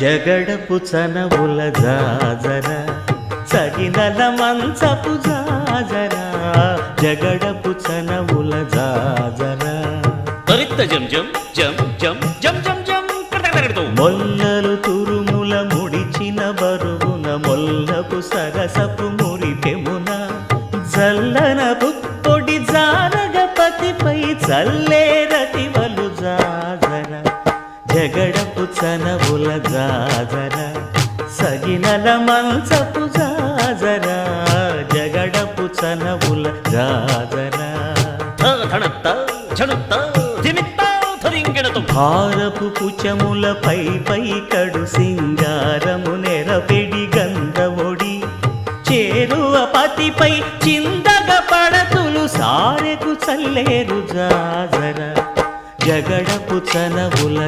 జగడపు చనవుల జాజర సగినల మంచపు జాజర జగడపు చనవుల జాజర తరిత్త జం జం జం జం జం జం జం కడకడకడతో మొల్లలు తురుముల ముడిచిన బరువున మొల్లపు సరసపు మురిపెమున జల్లన పుప్పొడి జానగపతిపై చల్లేరతివలు జాజర జగడపు చనవుల జాజర సగినల మంచపు జాజర జగడపు చనవుల జాజర ధనత్త ఝణుత్త ధిమిత్త ధరింగిణతో భారపు కుచముల పై కడు సింగారము నెరపెడి గంధవొడి చేరువ పతిపై చిందగ పడతులు సారెకు చల్లేరు జాజర జగడపు చనవుల